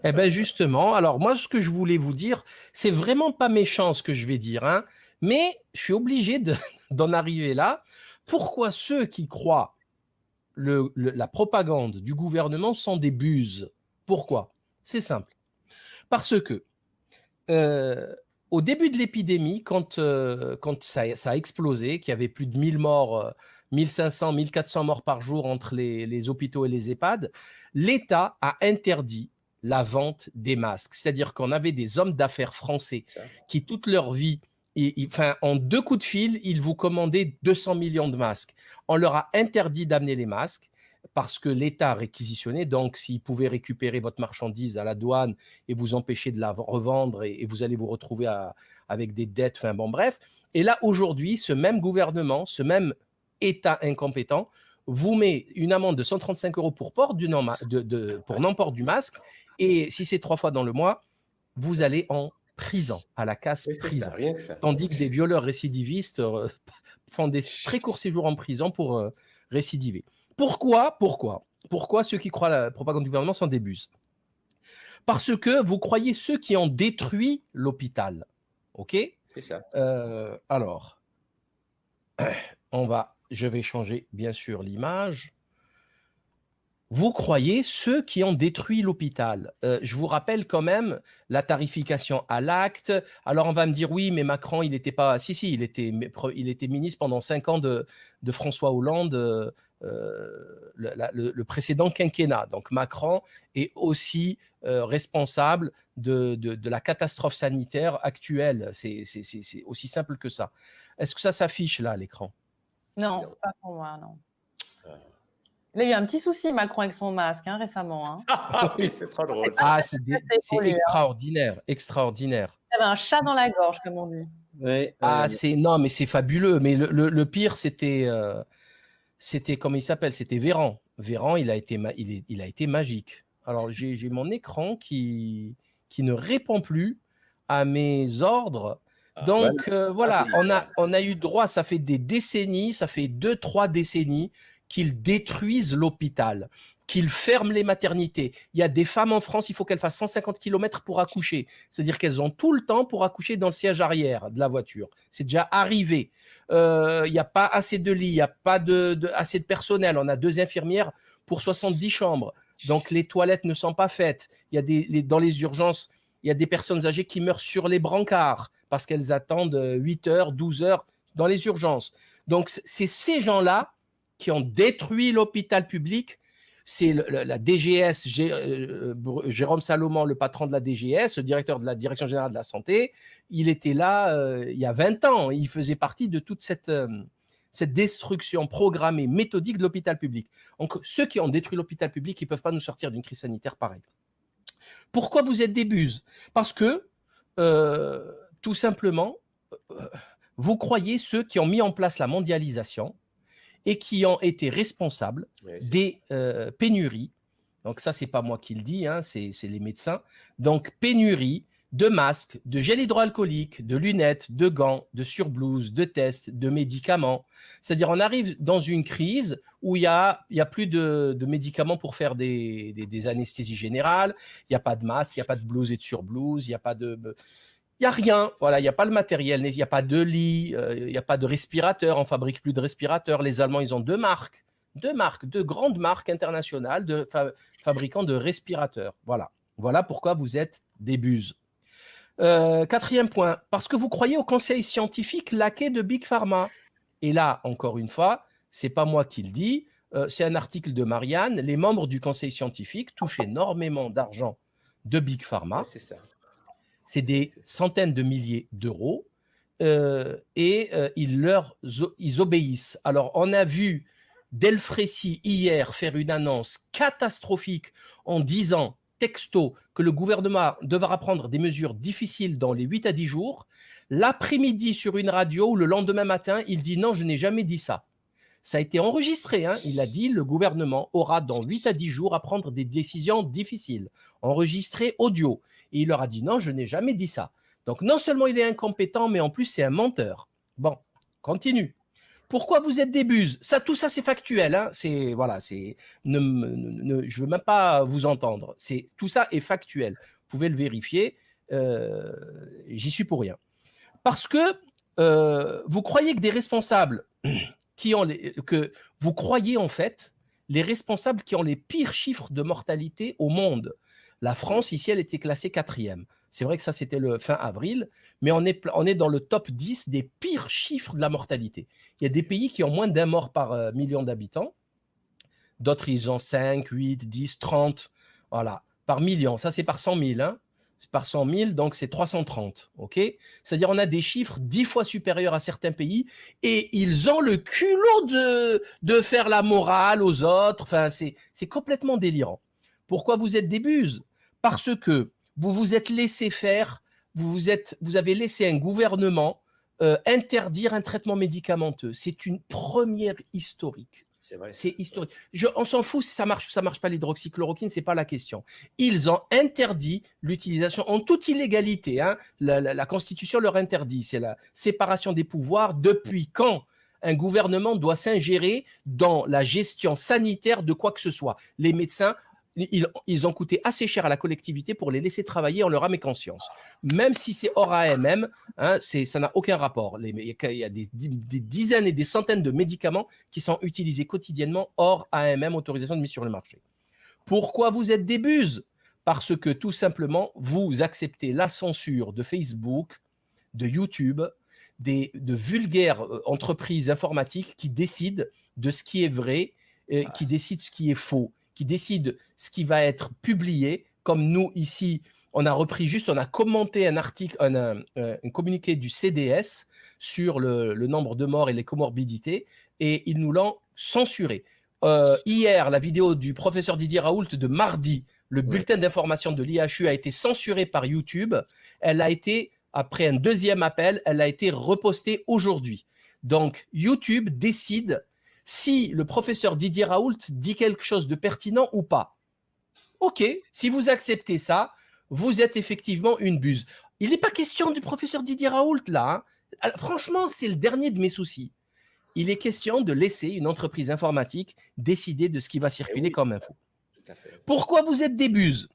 Eh bien, justement, alors moi, ce que je voulais vous dire, c'est vraiment pas méchant ce que je vais dire, hein, mais je suis obligé d'en arriver là. Pourquoi ceux qui croient la propagande du gouvernement sont des buses? Pourquoi? C'est simple. Parce que euh, au début de l'épidémie, quand ça a explosé, qu'il y avait plus de 1000 morts, 1500, 1400 morts par jour entre les hôpitaux et les EHPAD, l'État a interdit la vente des masques. C'est-à-dire qu'on avait des hommes d'affaires français Ça. qui, toute leur vie, enfin, en 2 coups de fil, ils vous commandaient 200 millions de masques. On leur a interdit d'amener les masques parce que l'État a réquisitionné. Donc, s'ils pouvaient récupérer votre marchandise à la douane et vous empêcher de la revendre et vous allez vous retrouver avec des dettes, enfin bon, bref. Et là, aujourd'hui, ce même gouvernement, ce même État incompétent, vous met une amende de 135 € pour pour non-port du masque. Et si c'est 3 fois dans le mois, vous allez en prison, à la casse Oui, c'est ça, prison. rien que ça. Tandis que des violeurs récidivistes font des très courts séjours en prison pour récidiver. Pourquoi ceux qui croient à la propagande du gouvernement sont des buses? Parce que vous croyez ceux qui ont détruit l'hôpital. OK? C'est ça. Alors, je vais changer bien sûr l'image. Vous croyez ceux qui ont détruit l'hôpital. Je vous rappelle quand même la tarification à l'acte. Alors on va me dire oui, mais Macron, il n'était pas. Si, si, il était ministre pendant 5 ans de François Hollande, le précédent quinquennat. Donc Macron est aussi responsable de la catastrophe sanitaire actuelle. C'est aussi simple que ça. Est-ce que ça s'affiche là à l'écran? Non, Non. pas pour moi, non. Ah. Il a eu un petit souci, Macron, avec son masque, hein, récemment. Hein. Ah oui, c'est trop drôle. Ah, C'est c'est pour lui, hein. extraordinaire, extraordinaire. Il avait un chat dans la gorge, comme on dit. Ouais, Ah, non, mais c'est fabuleux. Mais le pire, c'était comment il s'appelle? C'était Véran. Véran, il a été magique. Alors, j'ai mon écran qui ne répond plus à mes ordres. Ah, Donc, voilà, c'est on a eu droit, ça fait des décennies, ça fait 2, 3 décennies qu'ils détruisent l'hôpital, qu'ils ferment les maternités. Il y a des femmes en France, il faut qu'elles fassent 150 km pour accoucher. C'est-à-dire qu'elles ont tout le temps pour accoucher dans le siège arrière de la voiture. C'est déjà arrivé. Il n'y a pas assez de lits, il n'y a pas assez de personnel. On a 2 infirmières pour 70 chambres. Donc, les toilettes ne sont pas faites. Il y a dans les urgences, il y a des personnes âgées qui meurent sur les brancards parce qu'elles attendent 8 heures, 12 heures dans les urgences. Donc, c'est ces gens-là qui ont détruit l'hôpital public. C'est la DGS, Jérôme Salomon, le patron de la DGS, le directeur de la Direction générale de la santé. Il était là il y a 20 ans. Il faisait partie de toute cette destruction programmée, méthodique de l'hôpital public. Donc, ceux qui ont détruit l'hôpital public, ils ne peuvent pas nous sortir d'une crise sanitaire pareille. Pourquoi vous êtes des buses? Parce que, tout simplement, vous croyez ceux qui ont mis en place la mondialisation et qui ont été responsables des pénuries. Donc ça, c'est pas moi qui le dis, hein, c'est les médecins. Donc pénurie de masques, de gel hydroalcoolique, de lunettes, de gants, de surblouses, de tests, de médicaments. C'est-à-dire on arrive dans une crise où il y a plus de médicaments pour faire des anesthésies générales, il n'y a pas de masques, il n'y a pas de blouse et de surblouses, il n'y a pas de... Il n'y a rien, voilà, il n'y a pas le matériel, il n'y a pas de lit, il n'y a pas de respirateurs, on ne fabrique plus de respirateurs. Les Allemands, ils ont 2 grandes marques internationales de fabricants de respirateurs. Voilà pourquoi vous êtes des buses. 4e point, parce que vous croyez au conseil scientifique laqué de Big Pharma. Et là, encore une fois, c'est pas moi qui le dis, c'est un article de Marianne. Les membres du conseil scientifique touchent énormément d'argent de Big Pharma. c'est ça. C'est des centaines de milliers d'euros ils obéissent. Alors, on a vu Delfrécy hier faire une annonce catastrophique en disant, texto, que le gouvernement devra prendre des mesures difficiles dans les 8 à 10 jours. L'après-midi, sur une radio, ou le lendemain matin, il dit non, je n'ai jamais dit ça. Ça a été enregistré, hein. Il a dit le gouvernement aura dans 8 à 10 jours à prendre des décisions difficiles. Enregistré audio. Et il leur a dit non, je n'ai jamais dit ça. Donc non seulement il est incompétent, mais en plus c'est un menteur. Bon, continue. Pourquoi vous êtes des buses? Ça, tout ça, c'est factuel. Hein. C'est voilà, c'est je veux même pas vous entendre. C'est tout ça est factuel. Vous pouvez le vérifier. J'y suis pour rien. Parce que vous croyez que des responsables que vous croyez en fait les responsables qui ont les pires chiffres de mortalité au monde. La France, ici, elle était classée 4e. C'est vrai que ça, c'était le fin avril, mais on est dans le top 10 des pires chiffres de la mortalité. Il y a des pays qui ont moins d'un mort par million d'habitants. D'autres, ils ont 5, 8, 10, 30, voilà, par million. Ça, c'est par 100 000, hein. C'est par 100 000, donc c'est 330, ok? C'est-à-dire on a des chiffres 10 fois supérieurs à certains pays et ils ont le culot de faire la morale aux autres. Enfin, c'est complètement délirant. Pourquoi vous êtes des buses? Parce que vous vous êtes laissé faire, vous avez laissé un gouvernement interdire un traitement médicamenteux. C'est une première historique. C'est vrai. C'est historique. On s'en fout si ça marche pas l'hydroxychloroquine, c'est pas la question. Ils ont interdit l'utilisation en toute illégalité. Hein. La Constitution leur interdit. C'est la séparation des pouvoirs. Depuis quand un gouvernement doit s'ingérer dans la gestion sanitaire de quoi que ce soit? Les médecins, ils ont coûté assez cher à la collectivité pour les laisser travailler en leur âme et conscience. Même si c'est hors AMM, hein, ça n'a aucun rapport. Il y a des dizaines et des centaines de médicaments qui sont utilisés quotidiennement hors AMM, autorisation de mise sur le marché. Pourquoi vous êtes des buses? Parce que tout simplement, vous acceptez la censure de Facebook, de YouTube, de vulgaires entreprises informatiques qui décident de ce qui est vrai, qui décident ce qui est faux, qui décide ce qui va être publié, comme nous ici, on a commenté un article, un communiqué du CDS sur le nombre de morts et les comorbidités, et ils nous l'ont censuré. Hier, la vidéo du professeur Didier Raoult de mardi, le bulletin d'information de l'IHU a été censuré par YouTube. Elle a été, après un deuxième appel, elle a été repostée aujourd'hui. Donc, YouTube décide si le professeur Didier Raoult dit quelque chose de pertinent ou pas. Ok, si vous acceptez ça, vous êtes effectivement une buse. Il n'est pas question du professeur Didier Raoult là. Hein. Franchement, c'est le dernier de mes soucis. Il est question de laisser une entreprise informatique décider de ce qui va circuler comme info. Tout à fait. Pourquoi vous êtes des buses?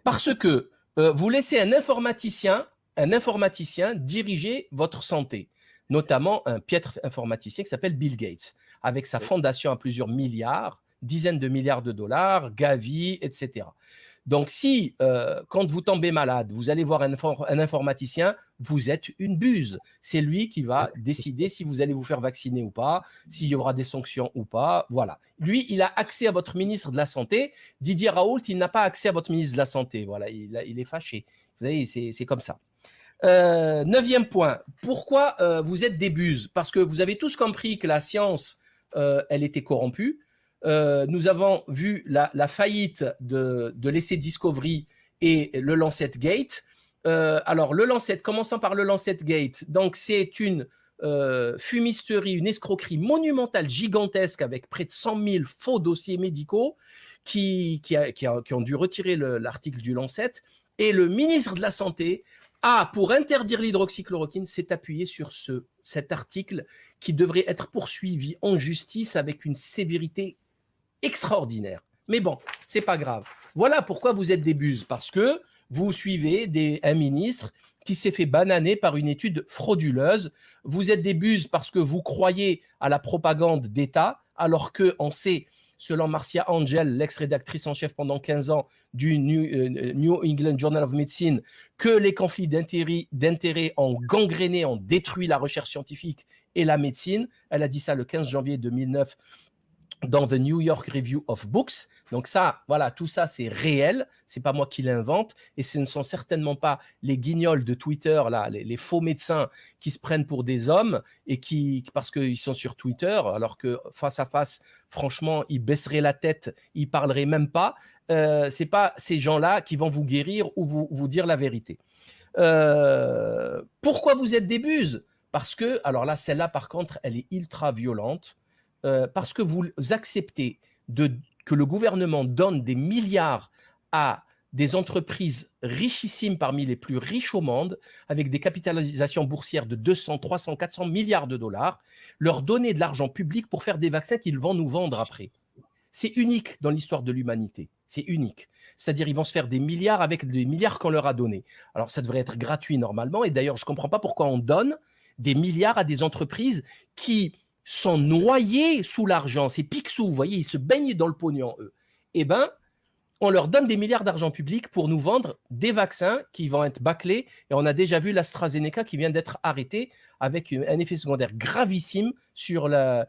Parce que vous laissez un informaticien diriger votre santé, notamment un piètre informaticien qui s'appelle Bill Gates, avec sa fondation à plusieurs milliards, dizaines de milliards de dollars, Gavi, etc. Donc, si, quand vous tombez malade, vous allez voir un informaticien, vous êtes une buse. C'est lui qui va décider si vous allez vous faire vacciner ou pas, s'il y aura des sanctions ou pas. Voilà. Lui, il a accès à votre ministre de la Santé. Didier Raoult, il n'a pas accès à votre ministre de la Santé. Voilà, il est fâché. Vous savez, c'est comme ça. 9e point. Pourquoi vous êtes des buses? Parce que vous avez tous compris que la science, elle était corrompue. Nous avons vu la faillite de l'essai Discovery et le Lancet Gate. Alors, le Lancet, commençons par le Lancet Gate. Donc, c'est une fumisterie, une escroquerie monumentale, gigantesque, avec près de 100 000 faux dossiers médicaux qui ont dû retirer l'article du Lancet. Et le ministre de la Santé pour interdire l'hydroxychloroquine, s'est appuyé sur cet article qui devrait être poursuivi en justice avec une sévérité extraordinaire. Mais bon, c'est pas grave. Voilà pourquoi vous êtes des buses, parce que vous suivez un ministre qui s'est fait bananer par une étude frauduleuse. Vous êtes des buses parce que vous croyez à la propagande d'État, alors qu'on sait, selon Marcia Angel, l'ex-rédactrice en chef pendant 15 ans du New England Journal of Medicine, que les conflits d'intérêts ont gangréné, ont détruit la recherche scientifique et la médecine. Elle a dit ça le 15 janvier 2009 dans The New York Review of Books. Donc ça, voilà, tout ça, c'est réel. C'est pas moi qui l'invente. Et ce ne sont certainement pas les guignols de Twitter, là, les faux médecins qui se prennent pour des hommes et parce qu'ils sont sur Twitter, alors que face à face, franchement, ils baisseraient la tête, ils parleraient même pas. C'est pas ces gens-là qui vont vous guérir ou vous dire la vérité. Pourquoi vous êtes des buses? Parce que, alors là, celle-là, par contre, elle est ultra violente. Parce que vous acceptez que le gouvernement donne des milliards à des entreprises richissimes parmi les plus riches au monde, avec des capitalisations boursières de 200, 300, 400 milliards de dollars, leur donner de l'argent public pour faire des vaccins qu'ils vont nous vendre après. C'est unique dans l'histoire de l'humanité. C'est unique. C'est-à-dire, ils vont se faire des milliards avec des milliards qu'on leur a donnés. Alors, ça devrait être gratuit normalement. Et d'ailleurs, je ne comprends pas pourquoi on donne des milliards à des entreprises qui sont noyées sous l'argent. C'est Picsou, vous voyez, ils se baignent dans le pognon, eux. Eh bien, on leur donne des milliards d'argent public pour nous vendre des vaccins qui vont être bâclés. Et on a déjà vu l'AstraZeneca qui vient d'être arrêté avec un effet secondaire gravissime sur un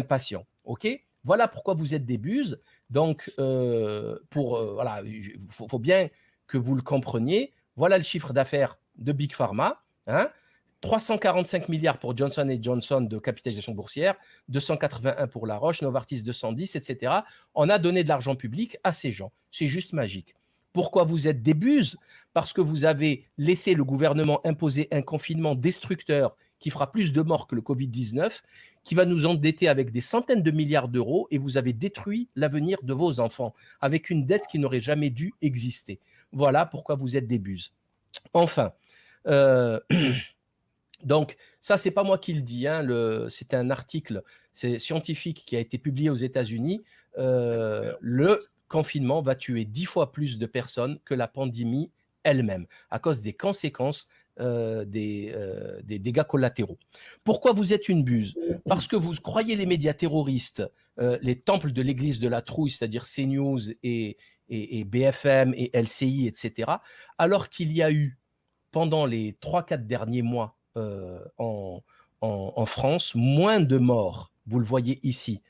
patient. OK ? Voilà pourquoi vous êtes des buses. Donc, voilà, faut bien que vous le compreniez. Voilà le chiffre d'affaires de Big Pharma. Hein, 345 milliards pour Johnson & Johnson de capitalisation boursière, 281 pour La Roche, Novartis 210, etc. On a donné de l'argent public à ces gens. C'est juste magique. Pourquoi vous êtes des buses? Parce que vous avez laissé le gouvernement imposer un confinement destructeur qui fera plus de morts que le Covid-19, qui va nous endetter avec des centaines de milliards d'euros, et vous avez détruit l'avenir de vos enfants avec une dette qui n'aurait jamais dû exister. Voilà pourquoi vous êtes des buses. Enfin, donc ça, c'est pas moi qui le dis, hein, c'est un article scientifique qui a été publié aux États-Unis. Le confinement va tuer 10 fois plus de personnes que la pandémie elle-même, à cause des conséquences des dégâts collatéraux. Pourquoi vous êtes une buse? Parce que vous croyez les médias terroristes, les temples de l'église de la trouille, c'est-à-dire CNews et BFM et LCI, etc., alors qu'il y a eu, pendant les 3-4 derniers mois en France, moins de morts, vous le voyez ici,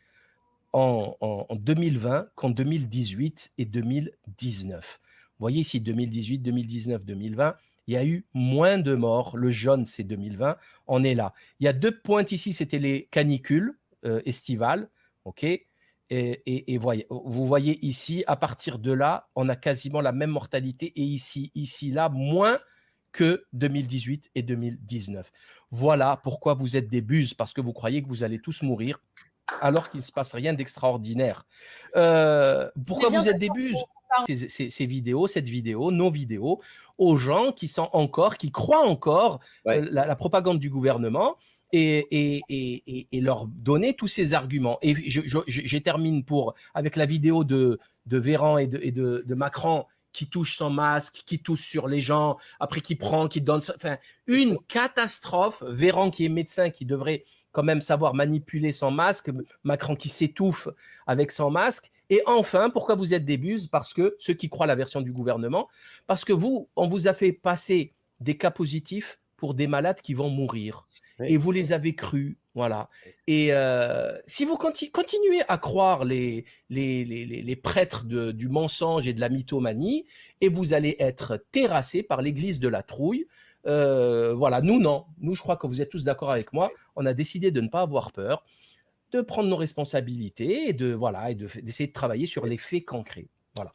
en 2020 qu'en 2018 et 2019. Vous voyez ici, 2018, 2019, 2020, il y a eu moins de morts. Le jaune, c'est 2020. On est là. Il y a 2 pointes ici, c'était les canicules estivales. OK, et vous voyez ici, à partir de là, on a quasiment la même mortalité. Et ici, là, moins que 2018 et 2019. Voilà pourquoi vous êtes des buses, parce que vous croyez que vous allez tous mourir alors qu'il ne se passe rien d'extraordinaire. Pourquoi vous êtes des buses? Ces vidéos, cette vidéo, nos vidéos, aux gens qui croient encore la propagande du gouvernement et leur donner tous ces arguments. Et je termine avec la vidéo de Véran et de Macron qui touche son masque, qui touche sur les gens, après qui prend, qui donne... Enfin, une catastrophe. Véran qui est médecin, qui devrait quand même savoir manipuler son masque, Macron qui s'étouffe avec son masque. Et enfin, pourquoi vous êtes des buses? Parce que ceux qui croient la version du gouvernement, parce que on vous a fait passer des cas positifs pour des malades qui vont mourir. Et vous les avez crus, voilà. Et si vous continuez à croire les prêtres du mensonge et de la mythomanie, et vous allez être terrassés par l'église de la trouille. Voilà, nous non. Nous, je crois que vous êtes tous d'accord avec moi. On a décidé de ne pas avoir peur, de prendre nos responsabilités et d'essayer de travailler sur les faits concrets. Voilà.